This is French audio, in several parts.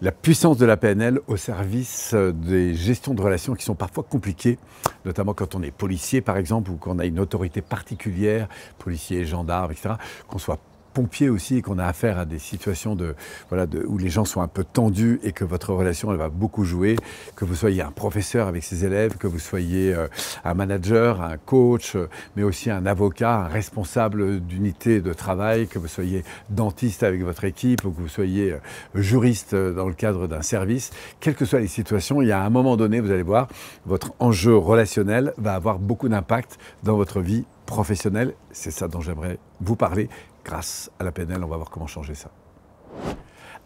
La puissance de la PNL au service des gestions de relations qui sont parfois compliquées, notamment quand on est policier par exemple, ou qu'on a une autorité particulière, policier, gendarme, etc., qu'on soit pompier aussi et qu'on a affaire à des situations où les gens sont un peu tendus et que votre relation elle va beaucoup jouer, que vous soyez un professeur avec ses élèves, que vous soyez un manager, un coach, mais aussi un avocat, un responsable d'unité de travail, que vous soyez dentiste avec votre équipe ou que vous soyez juriste dans le cadre d'un service, quelles que soient les situations, il y a un moment donné, vous allez voir, votre enjeu relationnel va avoir beaucoup d'impact dans votre vie professionnelle. C'est ça dont j'aimerais vous parler. Grâce à la PNL, on va voir comment changer ça.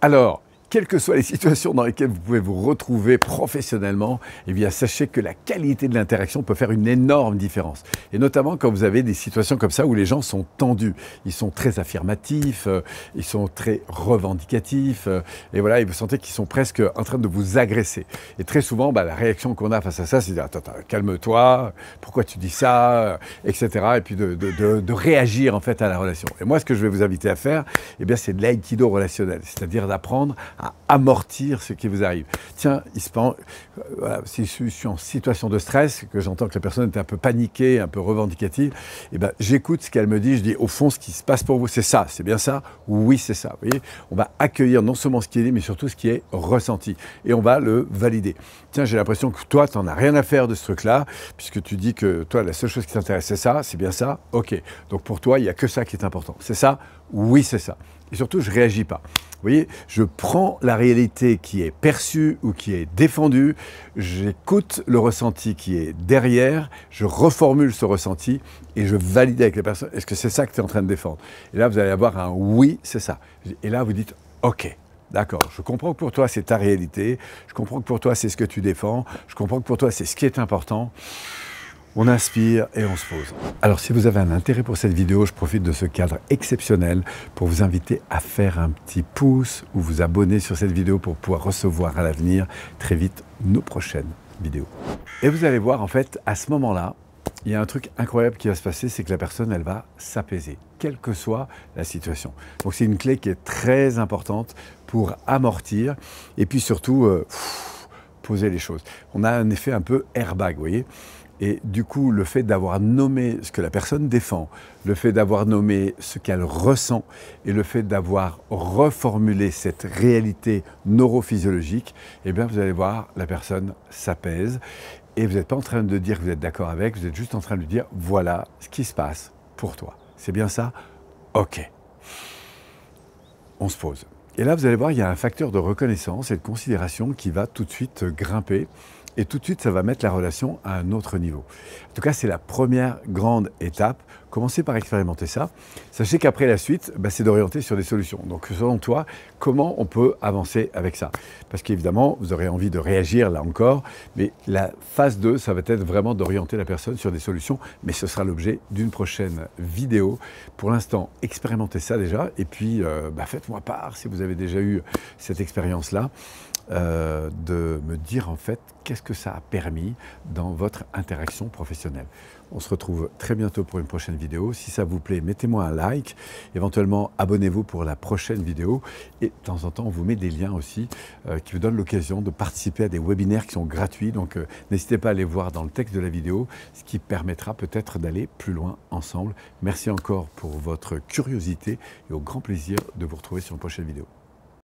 Alors, quelles que soient les situations dans lesquelles vous pouvez vous retrouver professionnellement, eh bien, sachez que la qualité de l'interaction peut faire une énorme différence. Et notamment quand vous avez des situations comme ça où les gens sont tendus. Ils sont très affirmatifs, ils sont très revendicatifs, et voilà, et vous sentez qu'ils sont presque en train de vous agresser. Et très souvent, la réaction qu'on a face à ça, c'est de dire « Attends, calme-toi, pourquoi tu dis ça ?» etc. Et puis de réagir en fait à la relation. Et moi, ce que je vais vous inviter à faire, eh bien, c'est de l'aïkido relationnel, c'est-à-dire d'apprendre à amortir ce qui vous arrive. Tiens, voilà, si je suis en situation de stress, que j'entends que la personne est un peu paniquée, un peu revendicative, eh ben, j'écoute ce qu'elle me dit, je dis au fond ce qui se passe pour vous, c'est ça, c'est bien ça? Oui, c'est ça. Vous voyez, on va accueillir non seulement ce qui est dit, mais surtout ce qui est ressenti. Et on va le valider. Tiens, j'ai l'impression que toi, tu n'en as rien à faire de ce truc-là, puisque tu dis que toi, la seule chose qui t'intéresse, c'est ça, c'est bien ça? Ok. Donc pour toi, il n'y a que ça qui est important. C'est ça? Oui, c'est ça. Et surtout, je ne réagis pas. Vous voyez, je prends la réalité qui est perçue ou qui est défendue, j'écoute le ressenti qui est derrière, je reformule ce ressenti et je valide avec les personnes. Est-ce que c'est ça que tu es en train de défendre? Et là, vous allez avoir un oui, c'est ça. Et là, vous dites OK. D'accord, je comprends que pour toi, c'est ta réalité, je comprends que pour toi, c'est ce que tu défends, je comprends que pour toi, c'est ce qui est important. On inspire et on se pose. Alors si vous avez un intérêt pour cette vidéo, je profite de ce cadre exceptionnel pour vous inviter à faire un petit pouce ou vous abonner sur cette vidéo pour pouvoir recevoir à l'avenir très vite nos prochaines vidéos. Et vous allez voir en fait, à ce moment-là, il y a un truc incroyable qui va se passer, c'est que la personne, elle va s'apaiser, quelle que soit la situation. Donc c'est une clé qui est très importante pour amortir et puis surtout poser les choses. On a un effet un peu airbag, vous voyez. Et du coup, le fait d'avoir nommé ce que la personne défend, le fait d'avoir nommé ce qu'elle ressent et le fait d'avoir reformulé cette réalité neurophysiologique, eh bien, vous allez voir, la personne s'apaise et vous n'êtes pas en train de dire que vous êtes d'accord avec, vous êtes juste en train de lui dire, voilà ce qui se passe pour toi. C'est bien ça? OK. On se pose. Et là, vous allez voir, il y a un facteur de reconnaissance et de considération qui va tout de suite grimper. Et tout de suite, ça va mettre la relation à un autre niveau. En tout cas, c'est la première grande étape. Commencez par expérimenter ça. Sachez qu'après la suite, c'est d'orienter sur des solutions. Donc, selon toi, comment on peut avancer avec ça? Parce qu'évidemment, vous aurez envie de réagir là encore, mais la phase 2, ça va être vraiment d'orienter la personne sur des solutions, mais ce sera l'objet d'une prochaine vidéo. Pour l'instant, expérimentez ça déjà, et puis faites-moi part, si vous avez déjà eu cette expérience-là, de me dire en fait qu'est-ce que ça a permis dans votre interaction professionnelle. On se retrouve très bientôt pour une prochaine vidéo. Si ça vous plaît, mettez-moi un like, éventuellement abonnez-vous pour la prochaine vidéo et de temps en temps on vous met des liens aussi qui vous donnent l'occasion de participer à des webinaires qui sont gratuits. Donc n'hésitez pas à aller voir dans le texte de la vidéo, ce qui permettra peut-être d'aller plus loin ensemble. Merci encore pour votre curiosité et au grand plaisir de vous retrouver sur une prochaine vidéo.